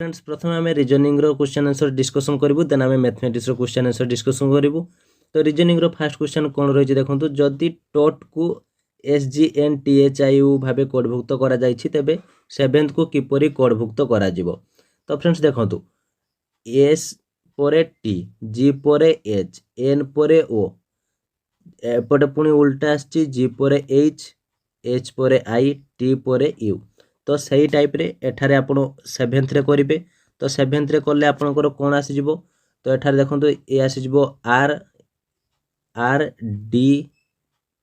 Friends प्रथम आम reasoning question answer discussion करूँ देन आम मैथमेटिक्स क्वेश्चन आंसर डिस्कसन करूँ। तो रिजनिंग फास्ट क्वेश्चन कौन रही देखो जदि टॉट को SGNTHIU भाव कोडभुक्त करा तेबे सेवेन्थ को किपरि कोडभुक्त करा जिवो। तो फ्रेंड्स देखो एस पर टी जी पर एच एन पर ओ एपटे पुणी उल्टा आसी जी पर एच पर आई टी पर यू। तो सही टाइप रे एठारे आपण सेवेन्थ रे करेंगे। तो सेवेन्थ रे कले आपणकर कौन आसीजिवो तो एठारे देखो ये आसीजिवो आर आर डी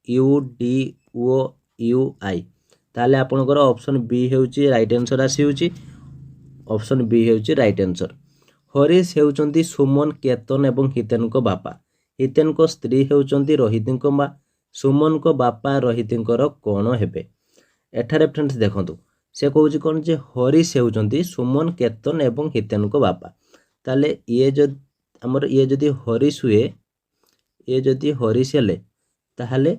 यू डी ओ यू आई। ताले आपणकर ऑप्शन बी हेउची राइट आंसर आसी ऑप्शन बी हेउची राइट आंसर। हरीश हेउचंती सुमन केतन एवं हितेन को बापा। हितेन को स्त्री हेउचंती रोहित को माँ। सुमन को बापा रोहित कौन हेबे। एठारे फ्रेंड्स देखंतु से कहूँ कौन जे हरीश हेउचंती सुमन केतन एवं हितेन को बापा। ताले ये जो हमर ये जदि हरीश हुए ये जदि हरीश हेले ताहले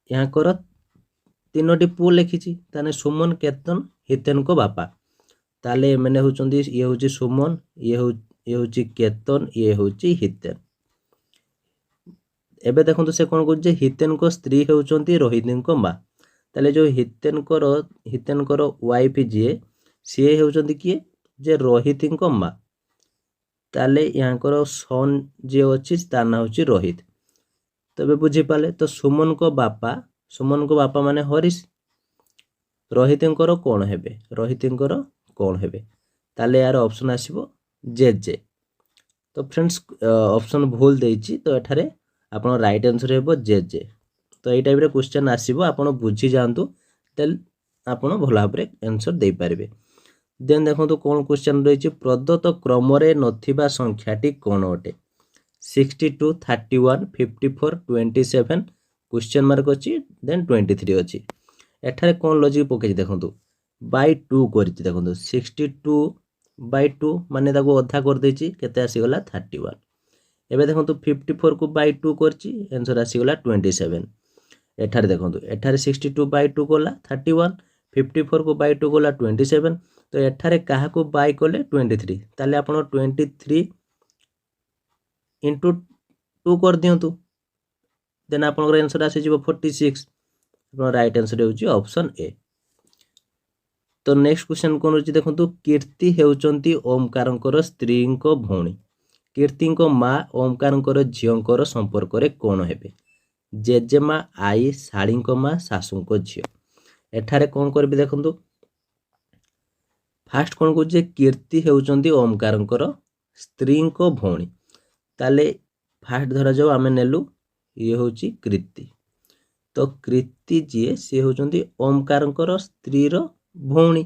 यहाँ कर तीनोटी पुओ लिखी ताने सुमन केतन हितेन को बापा। ताले मैंने होचंदी ये होची सुमन ये होची केतन ये होची हितेन। एबे देखंतु से कौन कहूँ हितेन को स्त्री हेउचंती रोहित को माँ। ताले जो हितेन कर वाइफ जी सी हेउचंती किए जे रोहित को माँ। ताले यहाँ कर सन जी अच्छी तार ना होची रोहित। तबे बुझी पाले तो सुमन को बापा माने हरीश रोहित कौन हेबे रोहित कौन हेबे। ताले यार ऑप्शन आसीबो जे जे। तो फ्रेंड्स ऑप्शन भूल देइची तो एठारे आपण राइट आंसर हेबो जे जे। तो यही टाइप रे क्वेश्चन आसीबो आपण बुझी जांतु तेल आपण भला भाबरे आंसर दे पारिबे। देन देखो कौन क्वेश्चन रही प्रदत्त क्रम रे नथिबा संख्याटी कौन अटे। 62 31 54 27 क्वेश्चन मार्क अच्छी देन 23 अच्छी। एठारे कौन लॉजिक पकई देखो बाय 2 कर देखो 62 बाय 2 माने ताको अधा कर देछि केते आसीगला 31। एबे देखो 54 को बाय 2 करछि आंसर आसीगला 27। एठारे देखो एठारे 62 बाय 2 गला 31 54 को बाय 2 गला 27। तो एठारे कहा को बाय कले 23 ताले आपण 23 इंटू 2 कर दियंतु देन आपनकर आंसर आसी जिवो 46। आपन राइट आंसर होउची ऑप्शन ए। तो नेक्स्ट क्वेश्चन कोन होची देखंतु कीर्ति हेउचंती ओमकारंकर स्त्री को भौणी। कीर्ति को माँ ओमकारंकर झियंकर संपर्क रे कोन हेबे। जेजेमा आई शाड़ी को माँ सासू को झियो। एठारे कौन करबे देखंतु फास्ट कौन कहूँ कीर्ति हेउचंती ओमकारंकर स्त्री को भौणी। ताले फास्ट धरा जाओ आमे नेलु ये होची कृति। तो कृति जी सी होचंती ओमकारंकर स्त्री रो भौणी।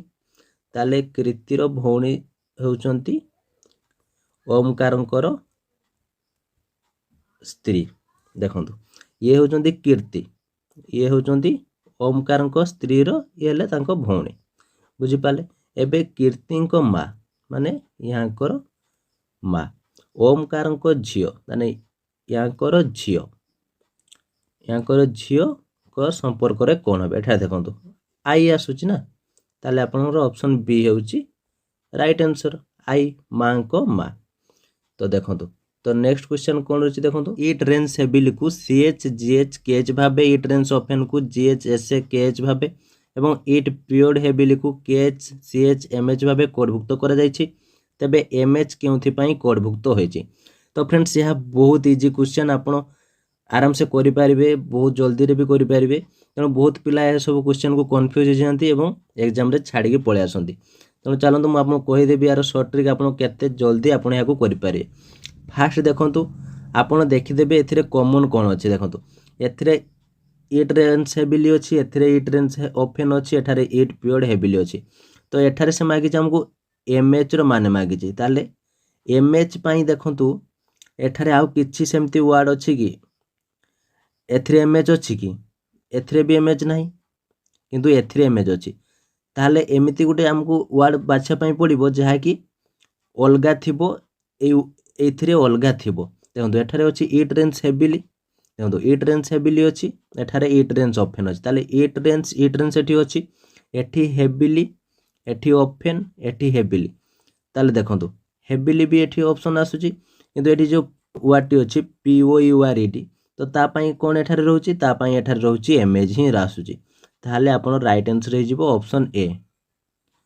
ताले कृतिर भौणी होचंती ओमकारंकर स्त्री। देखंतु ये होचंती कीर्ति ये होचंती ओमकारंकर स्त्री रो ये हेले तांको भौणी बुझी पाले। एबे कीर्ति को माँ माने यहाँ कर माँ ओमकार को झियो माने यहाँ कर झियो को संपर्क रे कौन हे। एठा देखंतु आई आसुची ना ताले आपनकर ऑप्शन बी हेउची राइट आंसर आई माँ को माँ। तो देखंतु तो नेक्स्ट क्वेश्चन कौन रही देखो इट रेन्स हेबिली को CH GH केच भावे इट रेन्स ऑफेन को GH SA केच भावे एवं इट पिरियड हेबिली को KH CH MH भावे कोडभुक्त करा जायछि। तबे MH केउथि पई कोडभुक्त होइछि। तो फ्रेंड्स यह बहुत इजी क्वेश्चन आपण आराम से करि पारिबे बहुत जल्दी रे भी करि पारिबे। तेणु बहुत पिला ए सब क्वेश्चन को कंफ्यूज हो जाती एवं एग्जाम रे छाड़ी के पळे आसंती। तेणु चलंतु मु आपन कहि देबी यार शॉर्ट ट्रिक आपण केते जल्दी आपण याको करि पारिबे। फास्ट देखंतु आपण देखिदेबे एथिरे कॉमन कोन अछि देखंतु एथिरे इट रेन्स हेबिली अछि एथिरे इट रेन्स ऑफेन अछि एठारे इट पिरियड हेबिली अछि। तो एठारे से मागिछि हमकु MH रो माने मागिछि ताले MH पई देखंतु एठारे आउ किछि सेमति वर्ड अछि कि एथिरे MH अछि कि एथिरे भी MH नाही किंतु एथिरे MH अछि। ताले एमिति गुटे हमकु वर्ड बाछा पई पड़िबो जहा कि अलगा थिबो एथिरे अलगा थिबो। देखंतु एठारे अछि इट रेन्स हेबिली देखंतु इट रेन्स हेबिली अछि एठारे इट रेन्स ऑफेन अछि। ताले इट रेन्स एठी अछि एठी हेबिली एठी ऑफेन एठी हेबिली ताले देखंतु हेविली भी एठी ऑप्शन आसुची किंतु एठी जो वर्ड टी अछि POURED तो ता पई कोन एठारे रहउची ता पई एठारे रहउची इमेज ही आसुची ताले आपण राइट आंसर हे जिवो ऑप्शन ए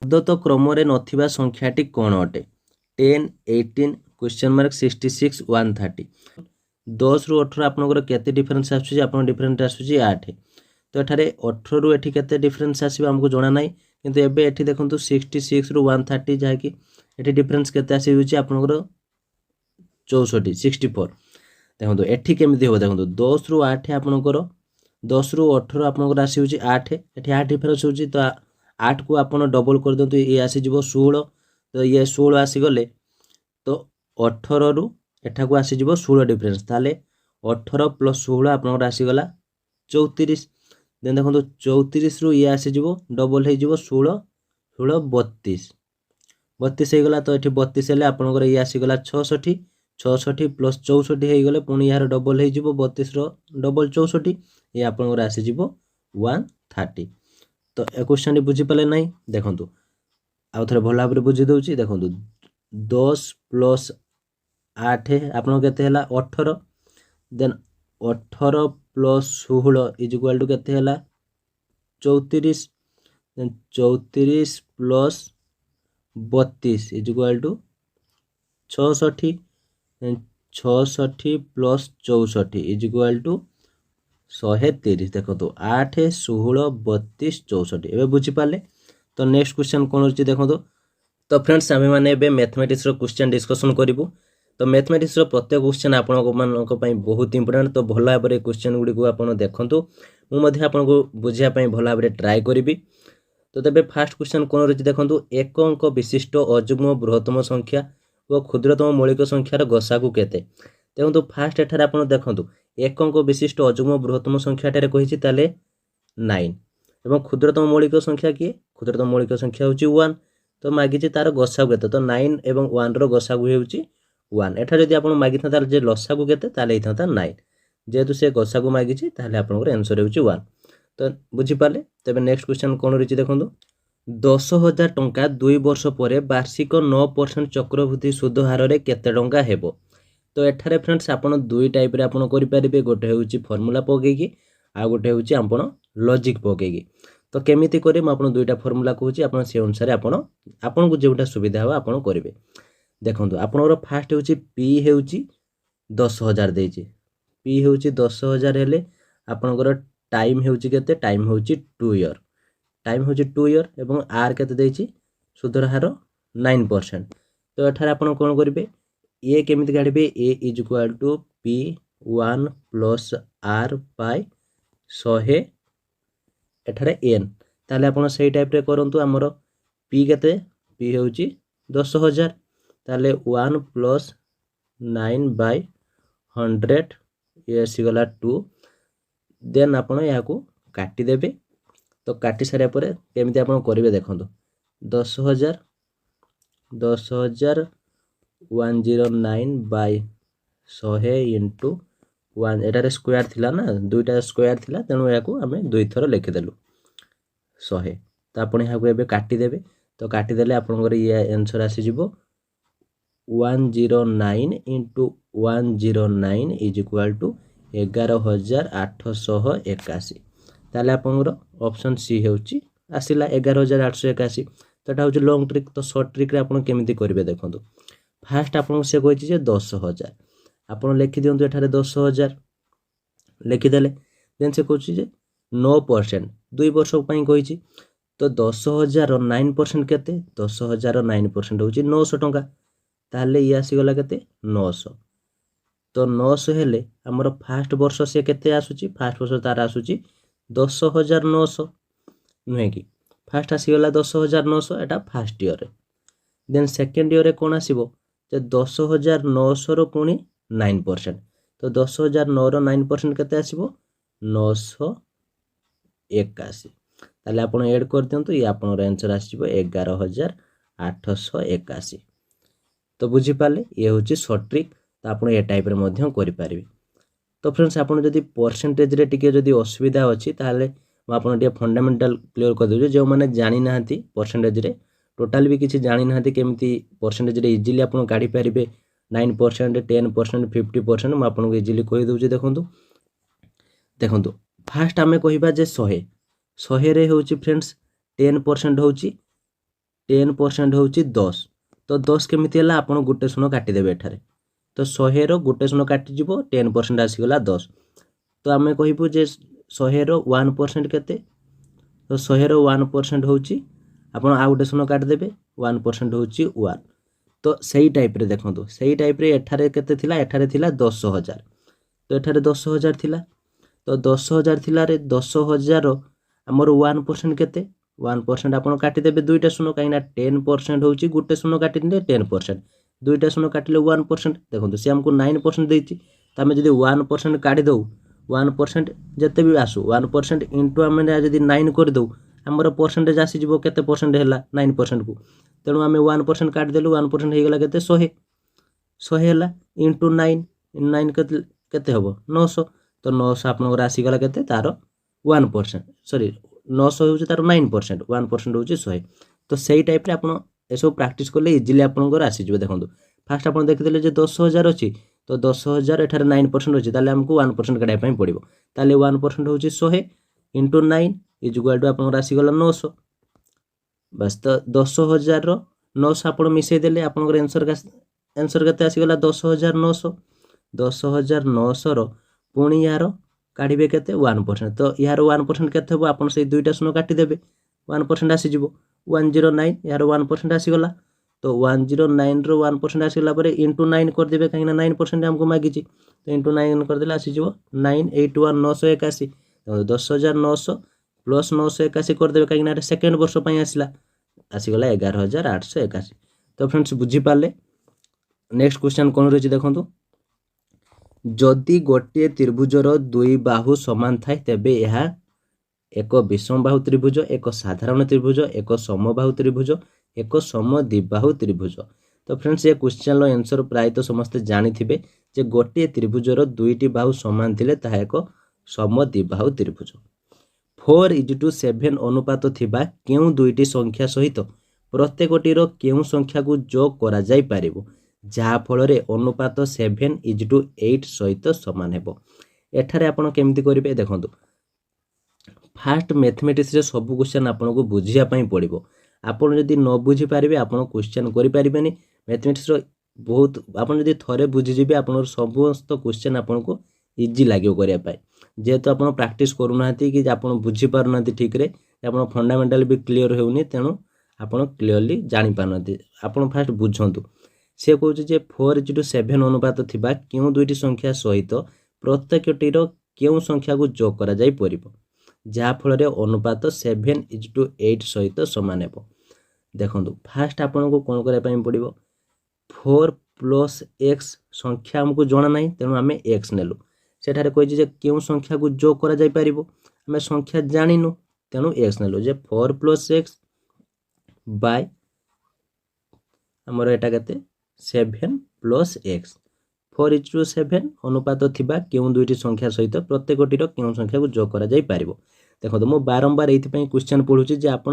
उद्धत क्रम रे नथिबा संख्याटी कोन अटे 10 18 क्वेश्चन मार्क 66 130 10 रु 18 आपनकर केते डिफरेंस आसुची आपण डिफरेंस आसुची 8 तो एठारे 18 रु एठी केते डिफरेंस आसीबो हमको जणा नाही किंतु एबे एठी देखंतु 66 रु 130 जाय कि एठी डिफरेंस केते आसी होची आपनकर 64 64 देखंतु एठी केमिति हो देखंतु 10 रु 8 आपनकर 10 रु 18 आपनकर आसी होची 8 एठी 8 डिफरेंस होची तो 8 को आपण डबल कर दंतु ये आसी जिवो 16 तो ये 16 आसी गले तो 18 रु एठा को आसी जिवो 16 डिफरेंस ताले 18 प्लस 16 आपनकर आसी गला 34 देन देखो 34 रु ये आसी जिवो डबल हे जिवो 16 16 32 32 हे गला तो एठी 32 हेले आपनकर ये आसी गला 66 66 प्लस 64 हे गले पुनी यार डबल हे जिवो 32 रो डबल 64 ये आपनकर आसी जिवो 130 तो ए क्वेश्चन बुझी पाले नाही देखंतु आउ थरे भला भाबरे बुझी दउची देखंतु 10 प्लस 8 आपन केते हला 18 then 18 plus 16 is equal to केते हला 34 then 34 plus 32 is equal to 66 then 66 plus 64 is equal to 130 देखो तो 8 16 32 64 एबे बुझी पाले तो नेक्स्ट क्वेश्चन कोन होची देखो तो फ्रेंड्स आमे माने एबे मैथमेटिक्स रो क्वेश्चन डिस्कशन करिवु तो मैथमेटिक्स रो प्रत्येक क्वेश्चन आपनको मानको पई बहुत इंपोर्टेंट तो भला भाबरे क्वेश्चन गुडी को आपण देखंतु मु मध्ये आपनको बुझिया पई भला भाबरे ट्राई करिवि तो तबे फर्स्ट क्वेश्चन कोन रछि देखंतु एक अंक विशिष्ट अजुग्म बृहत्तम संख्या व क्षुद्रतम मौलिक संख्यार गसागु केते देखंतु फर्स्ट एठारे आपण देखंतु एक अंक विशिष्ट अजुग्म बृहत्तम संख्या ठारे कहिछि ताले 9 एवं क्षुद्रतम मौलिक संख्या की क्षुद्रतम मौलिक संख्या होछि 1 तो मागिछि तार गसागु केते तो 9 एवं 1 रो गसागु हेउछि 1 एठा जदि आपण मागिथा तार जे लसागु केते ताले हिथाता 9 जेतु से गसागु मागिछि ताले आपनकर आंसर हेउछि 1 तो बुझी पाले तबे नेक्स्ट क्वेश्चन कोन रछि देखंतु 10,000 टंका 2 वर्ष परे वार्षिक 9% चक्रवृद्धि सुध हार रे केते टंका हेबो तो एठारे फ्रेंड्स आपण दुई टाइप रे आपण करि परिबे गोटे हेउछि फार्मूला पकेकी आ गोटे हेउछि आपण लॉजिक पकेकी तो केमिति करे म आपण दुईटा फार्मूला कहूछि आपण से अनुसार आपण को जेउटा सुविधा हो आपण करिवे देखंतु आपनरो फर्स्ट हेउछि p हेउछि 10,000 देछि p हेउछि 10,000 हेले आपनकर टाइम हेउछि केते टाइम हेउछि 2 इयर टाइम हेउछि 2 इयर एवं r केते देछि सुधर हार 9% तो एठारे आपण कोन करिवे ए केमिति काढिबे a is equal to p1 plus r by 100 एठारे n ताले आपण सेही टाइप रे करंतु हमरो p केते p हेउछि 10,000 ताले 1 प्लस 9 बाय 100 ये सिगला 2 देन आपण याकू काटी देबे तो काटी सारे परे केमिति आपण करिवे देखंतु 10,000 109 बाय 100 इंटू 1 एटारे स्क्वायर थिला ना दुईटा स्क्वायर थिला तेनु याकू हमें दुई थरो लिखि देलु 100 तो आपण याकू एबे काटी देबे तो काटी देले आपनकर ये आंसर आसी जिवो 109 इंटू 109 इज इक्वल टू 11,881 ताले आपनकर ऑप्शन सी हेउची आसिला 11,881 तो एटा होची लॉन्ग ट्रिक तो शॉर्ट ट्रिक रे आपण केमिति करिवे देखंतु फर्स्ट आपण से कहिछि जे 10,000 आपण लिखि दियंतु एठारे 10,000 लिखि देले देन से कहिछि जे 9% 2 वर्ष पई कहिछि तो 10,000 रो 9% केते 10,000 रो 9% होची 900 टंका ताले ये आसी गला केते 900 तो 900 हेले हमर फर्स्ट वर्ष से केते आसुची फर्स्ट वर्ष तार आसुची 10,900 नुहे कि फर्स्ट आसी गला 10,900 एटा फर्स्ट ईयर रे देन सेकंड ईयर रे कोन आसीबो जे 10,900 रो पुनी 9% तो 10,009 रो 9% केते आसीबो 981 ताले आपण ऐड कर दियंतु ये आपण आंसर आसीबो 11,881 तो बुझी पाले ये होची शॉर्ट ट्रिक तो आपण ए टाइप रे मध्यम करि पारिबे तो फ्रेंड्स आपण जदी परसेंटेज रे टिके जदी असुविधा अछि ताले म आपण टिके फंडामेंटल क्लियर कर देउ जे माने जानि नाहंती परसेंटेज रे टोटाल भी किसी जानी ना केमती परसेंटेज इजिली आप काढ़ी पारे 9%, 10%, 50% मुझे आपको इजिली कहीदे। देखो फास्ट आम कह 100 हूँ फ्रेंड्स 10% हूँ 10% हूँ 10। तो 10 केमी है आप गोटे शून काटिदेवे एठारे। तो 100 गोटे शून काटिज 10% आसीगला 10। तो आम कहूँ जे 100 1% केते। तो 100 1% हूँ आप आउ गोटे शून काटिदेवे 1% हूँ 1। तो सही टाइप रे देखो सही टाइप रे एठारे केते थिला एठारे थिला 10,000। तो एठारे 10,000 थिला। तो 10,000 थिला रे 10,000 आमर 1% केते 1% आप काटिदेवे दुईटा शून कहीं 10% हूँ गोटे शून काटिदे 10%। दुईटा शून काटिले 1%। देखो सी आमको 9% देती। तो आम जब 1% काढ़ीदे 1% जिते भी आसू 1% इंटू आम जब 9 करदे आमर परसेंटेज आसीज केते परसेंट है 9% को। तेणु आम 1% काटिदेलु 1% होगा के 100 है इंटू 9 केते हम 900। तो 900 आपंकर आसीगला के तार 1% सॉरी 900 हूँ तार 9%, 1% हूँ 100। तो सही टाइप आप सब प्राक्ट कले इजिली आपंकर आसीज। देखो फास्ट आप देखिए 10,000 अच्छी। तो 10,000 एठार 9% अच्छी आमको 1% काढ़ाई पड़ो। ताले 1% हूँ 100 इंटू 9 इजुआल टू आपंकर आसीगला 900 बस। तो 10,000 900 आप मिसेदेले आपंकर एनसर के आसीगला 10,900। 10,900 पुणी यार काढ़े के 1%। तो यार 1% के आप दुईटा शून काटिदेवे 1% आसीज 109 यार 1% आसीगला। तो 109 रो 1% आसगला इंटू 9 करदे कहीं 9% आमको मागिच। तो इंटू 9 करदे आसीज 981 981। 10,900 प्लस 981 करदे कहीं सेकेंड वर्ष आसला आसीगला 11,881। तो फ्रेंड्स बुझीपारे। नेक्स्ट क्वेश्चन कौन रही देखो जदि गोटे त्रिभुजर दुई बाहु समान थाए तेबे यह एक विषम बाहु त्रिभुज, एक साधारण त्रिभुज, एक समबाहु त्रिभुज, एक समद्विबाहु त्रिभुज। तो फ्रेंड्स ये क्वेश्चन आंसर प्राय तो समस्ते जानिथिबे जे गोटे त्रिभुजर दुईटी बाहु समान थिले ताहा एक समद्विबाहु त्रिभुज। 4:7 अनुपात थिबा केउ दुईटी संख्या सहित प्रत्येकटीर केउ संख्या को जोग करा जाई पारिबो जहाँ फल अनुपात 7:8 सहित सामान हेबो। एठारे आपण केमती करिवे देखो फास्ट मैथमेटिक्स रे सब क्वेश्चन आपको बुझापी पड़ो। आपड़ जदि न बुझी पारे आप क्वेश्चन करें मैथमेटिक्स बहुत आप थे बुझीजे आप समस्त क्वेश्चन आपको इजी लगे करने जेहेतु आप प्रैक्टिस करूना कि आप बुझीपार ठीक रे आप फंडामेंटाल भी क्लीयर होनी तेणु आप क्लीयरली जापार आप फास्ट बुझंतु। से कौच 4:7 अनुपात थिबा क्यों दुईटी संख्या सहित प्रत्येकटीर क्यों संख्या को जोग करा जाई परिबो जहाँ फल अनुपात 7:8 सहित सामान हेब। देखो फास्ट आपन को कौन करने पड़ो 4 + x संख्या आमको जना ना तेणु आम x नेलु सेठारे कही क्यों संख्या को जोग करा जाई परिबो आम संख्या जानिनु तेणु x नेलु जे 4 + x बाय आमर एटा केते 7 + x 4:7 अनुपात थिबा क्यों दुईटी संख्या सहित प्रत्येकटीर क्यों संख्या को जोग करा जाई पारिबो। देखो तो मुझे बारंबार ये क्वेश्चन पढ़ुची जे आप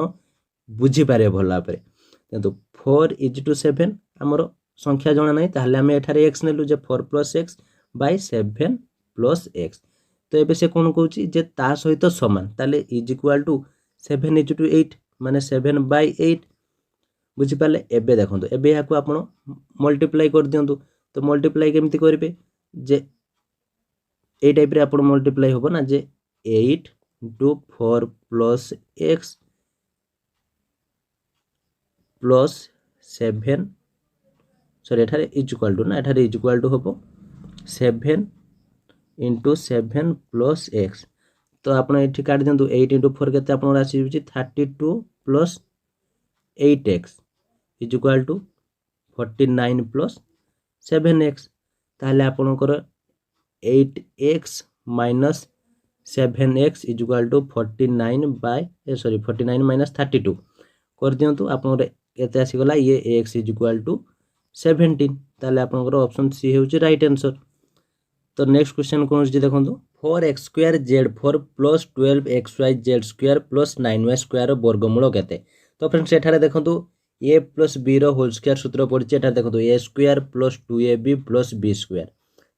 बुझीपारे भल भाव देखो 4:7 आमर संख्या जना ना ताहले आम एठारे x नेलु जे 4 + x बाय 7 + x। तो ये से कौन कौच जे ता सहित समान ताले = 7:8 माने 7/8 बुझीपारे। एबे देखो एबे या आप मल्टीप्लाई कर दिंतु। तो मल्टीप्लाई केमती करेंगे जे ए टाइप रे आप मल्टीप्लाई हम ना जे 8 × 4 + x प्लस 7 सॉरी एठारे इक्वल टू ना एठारे इक्वल टू हम 7 × 7 + x। तो आप ये काट दिंतु 8 × 4 के आप आसी 32 + 8x इक्वल टू 49 + 7x। ताहले आपणकर 8x - 7x इक्वल टू 49 - 32 कर दिंतु आप आसीगला ये x इक्वल टू 17। ताहले आपणकर ऑप्शन सी होची राइट आंसर। तो नेक्स्ट क्वेश्चन कौन होची देखंतु 4x² z4 + 12xy z² + 9y² वर्गमूल केते। तो फ्रेंड्स एठारे देखंतु A plus B whole square सूत्र पड़ी एटा देखो A square plus 2ab plus B square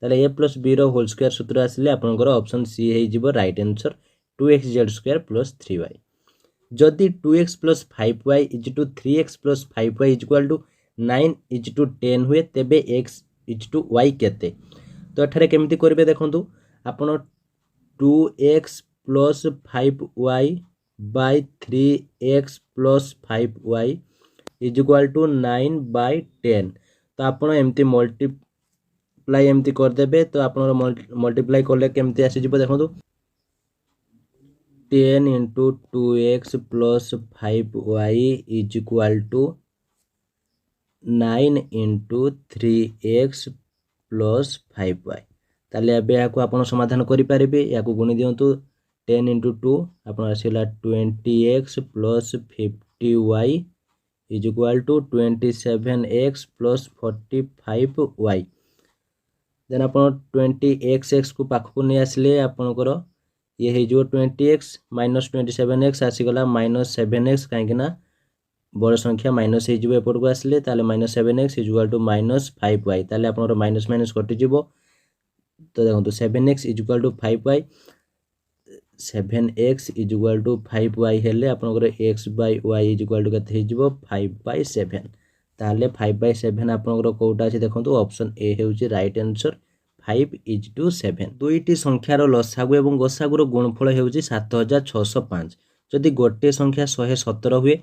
ताले A plus B whole square सूत्र आसिले आपनकर ऑप्शन सी हे जिवो right answer 2xz square plus 3y जदि 2x plus 5y is to 3x plus 5y is equal to 9 is to 10 हुए तेबे x is to y केते तो एठारे केमिति करिवे देखंतु आपण 2x plus 5y by 3x plus 5y is equal to 9 by 10 तो आपण एमती मल्टीप्लाई एमती कर देबे तो आपण मल्टीप्लाई करले केमती आसी जिवो देखंतु 10 into 2x plus 5y is equal to 9 into 3x plus 5y ताले अबे याको आपण समाधान करि पारिबे याको गुणी दियंतु 10 into 2 आपण आसीला 20x plus 50y is equal to 27x plus 45y then आपण 20x को पाखको नै आसले आपनकर ये है जो 20x minus 27x आसीगला minus 7x कहीं ना बड़ संख्या माइनस हो एपट को आसले ताले minus 7x is equal to minus 5y ताले आपनर माइनस माइनस कटि जिवो तो देखो 7x is equal to 5y 7x is equal to 5y हेले आपनकर x by y is equal to केते हो जिवो 5/7 ताले 5/7 आपनकर कोटा अछि देखंतु ऑप्शन ए हेउची राइट आंसर 5 is to 7 दुईटी संख्यार लसागु एवं गसागुर गुणफल हेउची 7605 जदि गोटे संख्या 117 हुए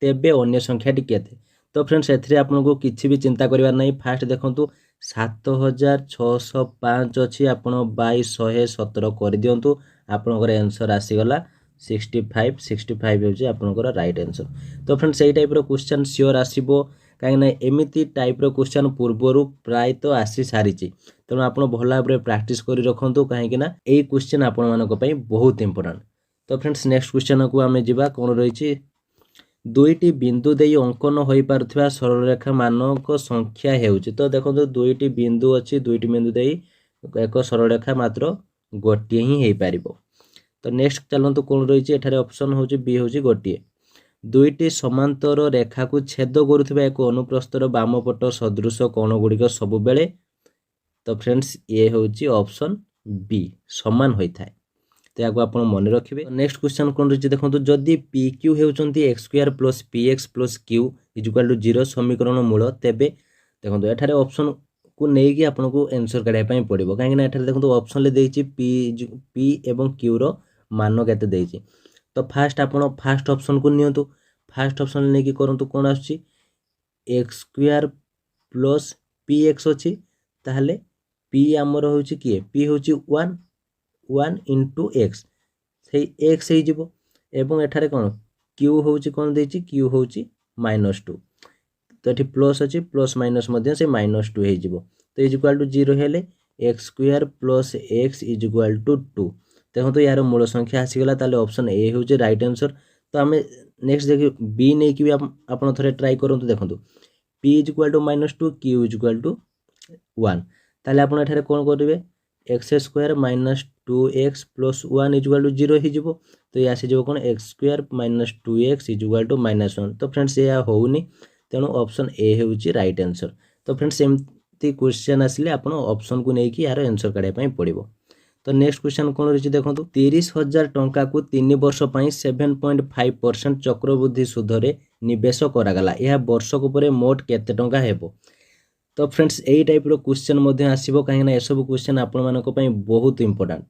तेबे अन्य संख्याटी केते तो फ्रेंड्स एथरे आपनको किछि भी चिंता करिवार नै फास्ट देखंतु 7605 अछि आपण बाय 117 कर दियंतु आपनकर आंसर आसी गला 65 हेउची आपनकर राइट आंसर तो फ्रेंड्स एई टाइप रो क्वेश्चन श्योर आसीबो कहीं ना एमिति टाइप रो क्वेश्चन पूर्वरु प्राय तो आसी सारिची तेणु आपण भल भाव प्रैक्टिस करी रखंतु कहीं ना एई क्वेश्चन आपण मानको पई बहुत इंपोर्टेंट तो फ्रेंड्स नेक्स्ट क्वेश्चन को आमे जिबा कोन रहिची दुईटी बिंदु देई अंकन होई पारथवा सरल रेखा मानक संख्या हेउची तो देखंतु दुईटी बिंदु अछि दुईटी बिंदु देई एक सरल रेखा मात्र गोटिए ही हेई पारिबो तो नेक्स्ट चलंतु कोन रहिची एठारे ऑप्शन होची बी होची गोटिए दुईटी समांतर रेखा को छेद करुवा एक अनुप्रस्थर बाम पट सदृश कोण गुड़िक सब बेले तो फ्रेंड्स ये होची ऑप्शन बी समान होता है तो याको आपण मन रखिबे नेक्स्ट क्वेश्चन कोन रहिची देखंतु जदि पी क्यू हेउचंती x square plus P X plus Q is equal to 0 समीकरण मूल तेबे देखंतु एठारे ऑप्शन को नेई कि आपण को आंसर काढिया पई पड़िबो काहे ना एठारे देखंतु ऑप्शन ले देइची पी एवं क्यू रो मान केते देइची तो फास्ट आपण फास्ट ऑप्शन को नियंतु फास्ट ऑप्शन ले कि करंतु कोन आछि x square plus P x अछि ताहले p हमर होछि कि p होछि 1 into x सेही x हे जिवो एवं एठारे कोन q होछि कोन देछि q होछि -2 तो एठी प्लस अछि प्लस माइनस मध्ये से -2 हे जिवो तो इज इक्वल टू 0 हेले x square plus x is equal to 2 देखो तो यार मूल संख्या आसी गला ताले ऑप्शन ए होछि राइट आंसर तो हमें नेक्स्ट देखिए बी नहीं कि आपण थोड़े ट्राई करंतु देखंतु p is equal to -2 q is equal to 1 ताले आपण एठारे कोन करिवे x square -2x plus 1 is equal to 0 ही जिवो तो या से जिवो कोन x square -2x is equal to -1 तो फ्रेंड्स या होउनी तेनु ऑप्शन ए हेउची राइट आंसर तो फ्रेंड्स एमती क्वेश्चन आसिले आपण ऑप्शन को नै कि यार आंसर काढिया पई पड़िबो तो नेक्स्ट क्वेश्चन कोन रहिची देखंतु 30,000 टंका को 3 वर्ष पई 7.5% चक्रवृद्धि सुधरे निवेश करागला यह वर्षक परे मोट केते टंका हेबो तो फ्रेंड्स एई टाइप रो क्वेश्चन मध्ये आसीबो काहे ना ए सब क्वेश्चन आपण मानको पई बहुत इंपोर्टेंट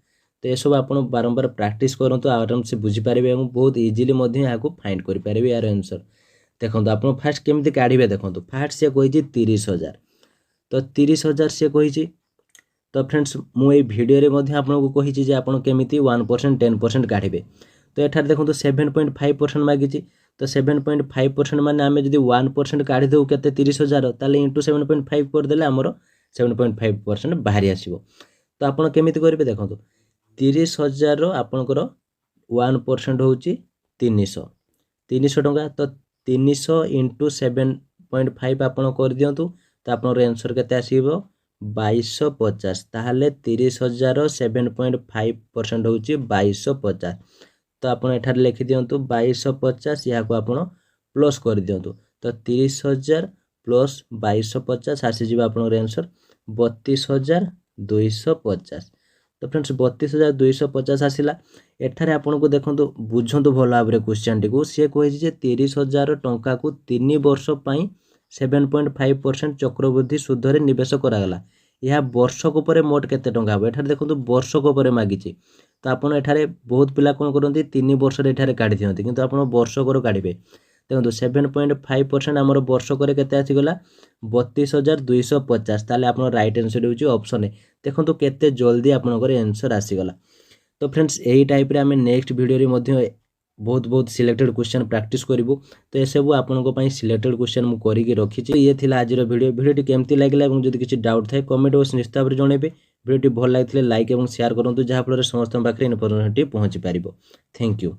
तो ए सब आपण बारंबार प्रैक्टिस करंतु आराम से बुझी पारिबे एवं बहुत इजीली मध्ये याको फाइंड करि पारिबे यार आंसर देखंतु आपण फास्ट केमिति काढिबे देखंतु फास्ट से कहिची 30,000 तो 30,000 से कहिची तो फ्रेंड्स मु ए वीडियो रे मध्ये आपनको कहिची जे आपण केमिति 1% 10% काढिबे तो एठार देखंतु 7.5% मागिची तो 7.5% माने आमे जदी 1% काढि देउ केते 30,000 ताले इनटू 7.5 कर देले हमरो 7.5% बाहरी आसीबो तो आपण केमिति करिवे देखंतु 30,000 रो आपनकर 1% होची 300 टंका तो 300 इंटू 7.5 आपण कर दियंतु तो आपनर आंसर केते आसीबो 2250 ताहले 30,000 7.5% होची 2250 तो आपण एठार लिखि दियंतु 2250 या को आपण प्लस कर दियंतु तो 30,000 प्लस 2250 आसीज आपंकर आंसर 32,250। तो फ्रेंड्स 32,250 आसला। एठारे आपको देखो बुझंतु भल भाव क्वेश्चन टी को सी कही 30,000 टंका को 3 वर्ष 7.5% चक्रवृद्धि सुधरे निवेश करागला। यह वर्षक पर मोट केते टंका हम एठारे देखो वर्षक पर मागिचे। तो आपड़ एठारे बहुत पिला कौन करती 3 वर्ष एठारे काढ़ी दिखती किंतु आप वर्षकर काढ़े। देखो 7.5% आमर वर्षक केते आसीगला 32,250। ताले आपन राइट आंसर होची ऑप्शन ए। देखो केते जल्दी आपनकर आंसर आसीगला। तो फ्रेंड्स यही टाइप रे आमे नेक्स्ट वीडियो रे मध्य बहुत सिलेक्टेड क्वेश्चन प्रैक्टिस करिवु। तो ए सब आपनको पई सिलेक्टेड क्वेश्चन मु करिके रखिछि। ये थिला आज रो वीडियो केमती लागला एवं जदि किछि डाउट थाए कमेंट बॉक्स निश्चित भाବରେ जणेबे। वीडियो भल लागिथिले लाइक एवं शेयर करंतु जहा फल रे समस्त पाखरे इन्फॉर्मेशन पहुंची पारिबो। Thank you.